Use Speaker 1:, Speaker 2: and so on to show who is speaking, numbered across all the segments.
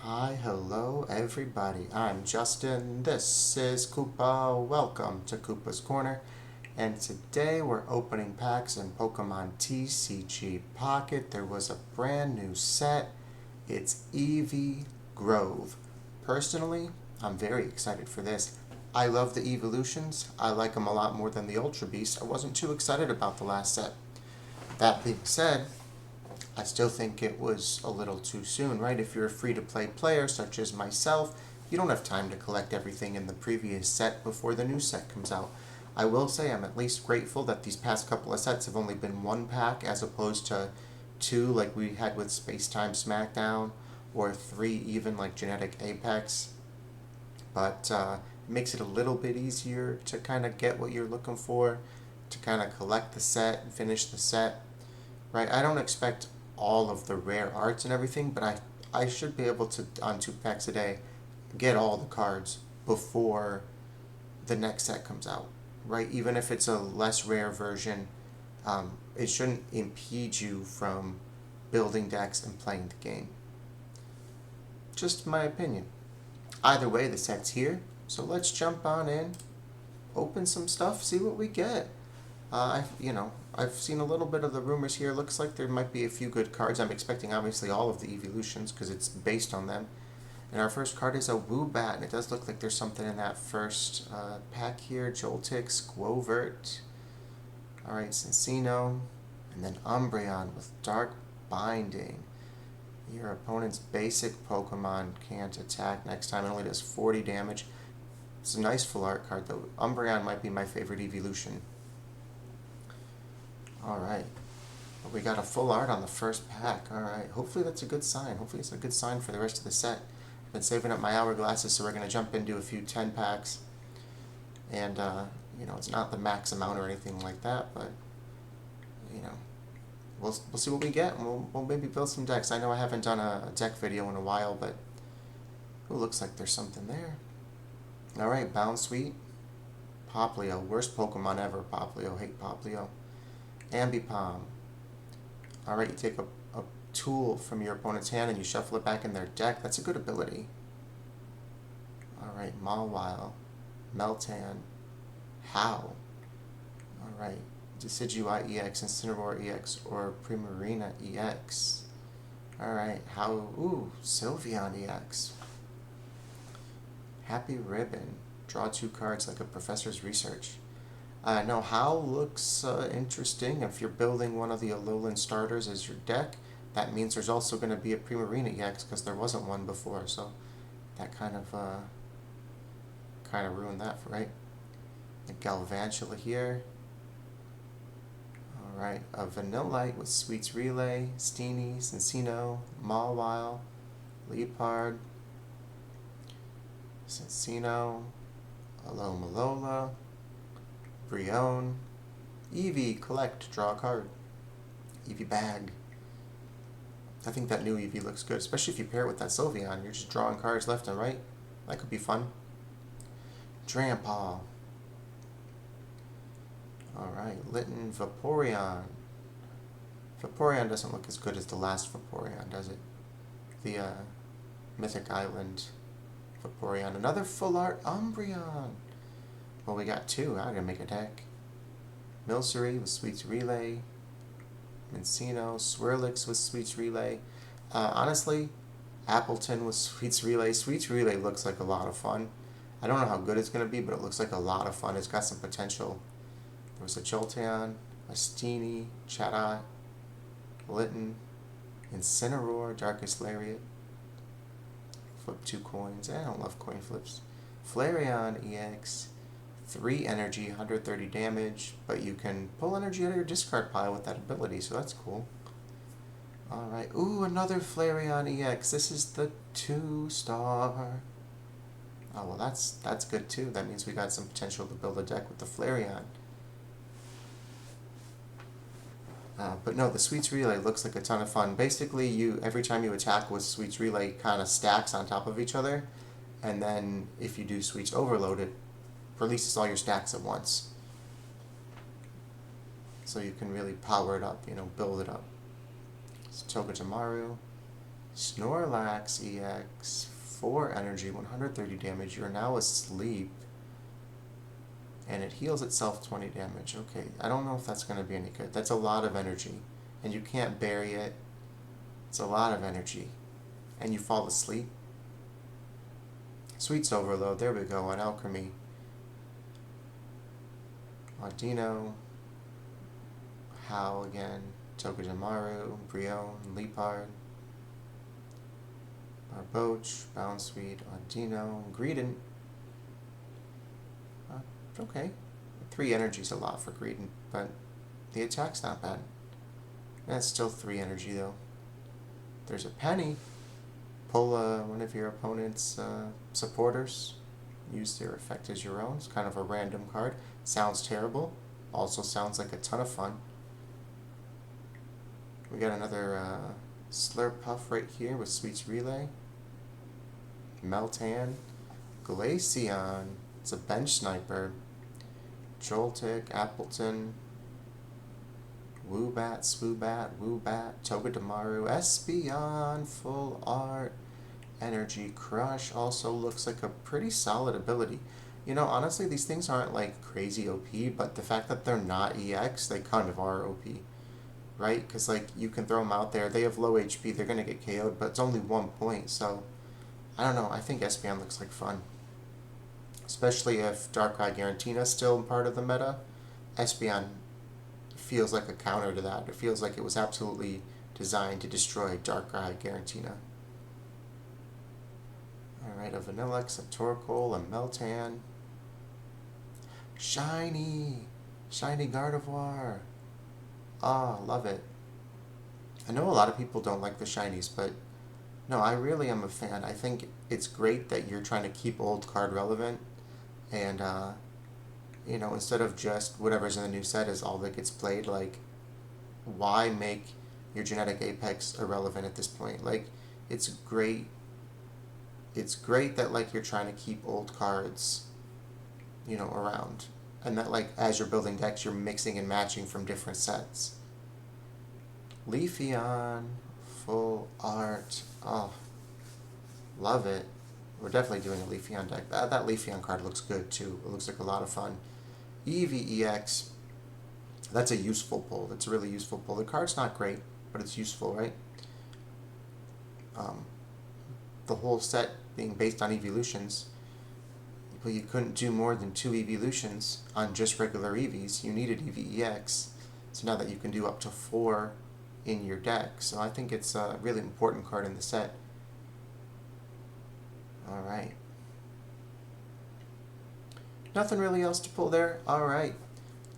Speaker 1: Hi, hello everybody. I'm Justin. This is Koopa. Welcome to Koopa's Corner. And today we're opening packs in Pokemon TCG Pocket. There was a brand new set. It's Eevee Grove. Personally, I'm very excited for this. I love the evolutions. I like them a lot more than the Ultra Beast. I wasn't too excited about the last set. That being said, I still think it was a little too soon, right? If you're a free-to-play player, such as myself, you don't have time to collect everything in the previous set before the new set comes out. I will say I'm at least grateful that these past couple of sets have only been one pack as opposed to two like we had with Space Time Smackdown, or three even like Genetic Apex. But it makes it a little bit easier to kind of get what you're looking for, to kind of collect the set and finish the set, right? I don't expect all of the rare arts and everything, but I should be able to, on 2 packs a day, get all the cards before the next set comes out, right? Even if it's a less rare version, it shouldn't impede you from building decks and playing the game. Just my opinion. Either way, the set's here, so let's jump on in, open some stuff, see what we get. I've seen a little bit of the rumors here. Looks like there might be a few good cards. I'm expecting obviously all of the evolutions because it's based on them. And our first card is a Woobat, and it does look like there's something in that first pack here. Joltix, Guovert, alright, Cincino, and then Umbreon with Dark Binding. Your opponent's basic Pokemon can't attack next time. It only does 40 damage. It's a nice full art card though. Umbreon might be my favorite evolution. Alright. Well, we got a full art on the first pack. Alright. Hopefully that's a good sign. Hopefully it's a good sign for the rest of the set. I've been saving up my hourglasses, so we're going to jump into a few 10 packs. And, it's not the max amount or anything like that, but, we'll see what we get, and we'll maybe build some decks. I know I haven't done a deck video in a while, but it looks like there's something there. Alright, Bounsweet. Poplio. Worst Pokemon ever, Poplio. Hate Poplio. Ambipom. Alright, you take a tool from your opponent's hand and you shuffle it back in their deck. That's a good ability. Alright, Mawile. Meltan. How. Alright, Decidueye EX, Incineroar EX, or Primarina EX. Alright, How. Ooh, Sylveon EX. Happy Ribbon. Draw 2 cards like a professor's research. No, How looks interesting. If you're building one of the Alolan starters as your deck, that means there's also going to be a Primarina EX because there wasn't one before, so that kind of ruined that, right? The Galvantula here. Alright, a Vanillite with Sweets Relay, Steenie, Cincino, Mawile, Leopard, Cincino, Alomomola, Brion, Eevee, collect, draw a card. Eevee bag. I think that new Eevee looks good, especially if you pair it with that Sylveon. You're just drawing cards left and right. That could be fun. Drampaw. Alright, Litten, Vaporeon. Vaporeon doesn't look as good as the last Vaporeon, does it? The Mythic Island Vaporeon. Another full art Umbreon. Well, we got 2. I'm going to make a deck. Milcery with Sweets Relay. Mincino. Swirlix with Sweets Relay. Honestly, Appleton with Sweets Relay. Sweets Relay looks like a lot of fun. I don't know how good it's going to be, but it looks like a lot of fun. It's got some potential. There was a Jolteon, a Steenie, Chatot, Litten, Incineroar, Darkest Lariat. Flip 2 coins. I don't love coin flips. Flareon EX. 3 energy, 130 damage, but you can pull energy out of your discard pile with that ability, so that's cool. Alright, ooh, another Flareon EX. This is the 2-star. Oh, well, that's good too. That means we got some potential to build a deck with the Flareon. But no, the Sweets Relay looks like a ton of fun. Basically, every time you attack with Sweets Relay, kind of stacks on top of each other, and then if you do Sweets Overload, it releases all your stacks at once. So you can really power it up, build it up. It's Togedemaru, Snorlax EX, 4 energy, 130 damage. You're now asleep. And it heals itself 20 damage. Okay, I don't know if that's going to be any good. That's a lot of energy. And you can't bury it. It's a lot of energy. And you fall asleep. Sweets Overload, there we go, on Alchemy. Audino. Howl again. Togedemaru, Brion, Leopard. Barboach, Bounsweet, Audino, Greedent. Okay. 3 energy's a lot for Greedent, but the attack's not bad. That's still 3 energy though. There's a Penny. Pull one of your opponent's supporters. Use their effect as your own. It's kind of a random card. Sounds terrible. Also sounds like a ton of fun. We got another Slurpuff right here with Sweets Relay. Meltan. Glaceon. It's a bench sniper. Joltik, Appleton. Woobat, Swoobat, Woobat, Togedemaru, Espeon, Full Art, Energy Crush also looks like a pretty solid ability. You know, honestly, these things aren't like crazy OP, but the fact that they're not EX, they kind of are OP, right? Because like you can throw them out there, they have low HP, they're going to get KO'd, but it's only 1 point, so I don't know, I think Espeon looks like fun. Especially if Darkrai Giratina is still part of the meta, Espeon feels like a counter to that. It feels like it was absolutely designed to destroy Darkrai Giratina. Alright, a Vanilluxe, a Torkoal, a Meltan. Shiny! Shiny Gardevoir! Ah, love it. I know a lot of people don't like the shinies, but no, I really am a fan. I think it's great that you're trying to keep old card relevant, and you know, instead of just whatever's in the new set is all that gets played, like, why make your genetic apex irrelevant at this point? Like, it's great that, like, you're trying to keep old cards, you know, around. And that, like, as you're building decks, you're mixing and matching from different sets. Leafeon, Full Art. Oh, love it. We're definitely doing a Leafeon deck. That Leafeon card looks good, too. It looks like a lot of fun. Eevee EX, that's a useful pull. That's a really useful pull. The card's not great, but it's useful, right? The whole set being based on evolutions, well, you couldn't do more than 2 evolutions on just regular Eevees. You needed Eevee EX. So now that you can do up to 4 in your deck. So I think it's a really important card in the set. Alright. Nothing really else to pull there. Alright.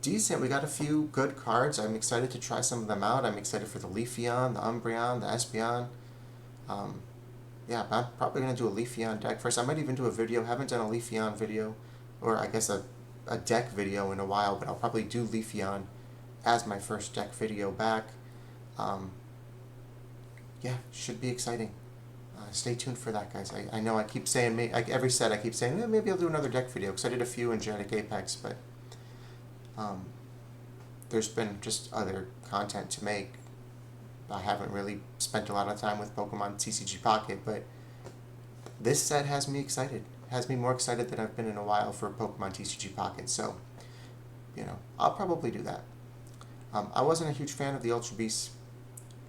Speaker 1: Decent. We got a few good cards. I'm excited to try some of them out. I'm excited for the Leafeon, the Umbreon, the Espeon. Yeah, I'm probably going to do a Leafeon deck first. I might even do a video. Haven't done a Leafeon video, or I guess a deck video in a while, but I'll probably do Leafeon as my first deck video back. Yeah, should be exciting. Stay tuned for that, guys. I know I keep saying, every set I keep saying, maybe I'll do another deck video, because I did a few in Genetic Apex, but there's been just other content to make. I haven't really spent a lot of time with Pokemon TCG Pocket, but this set has me excited. It has me more excited than I've been in a while for Pokemon TCG Pocket, so, you know, I'll probably do that. I wasn't a huge fan of the Ultra Beasts.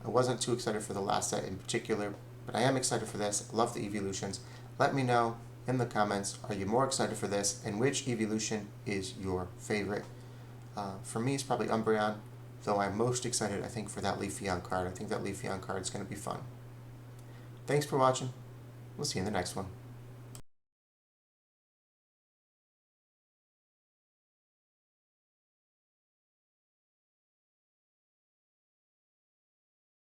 Speaker 1: I wasn't too excited for the last set in particular, but I am excited for this. I love the evolutions. Let me know in the comments, are you more excited for this, and which evolution is your favorite? For me, it's probably Umbreon, though I'm most excited, I think, for that Leafeon card. I think that Leafeon card is going to be fun. Thanks for watching. We'll see you in the next one.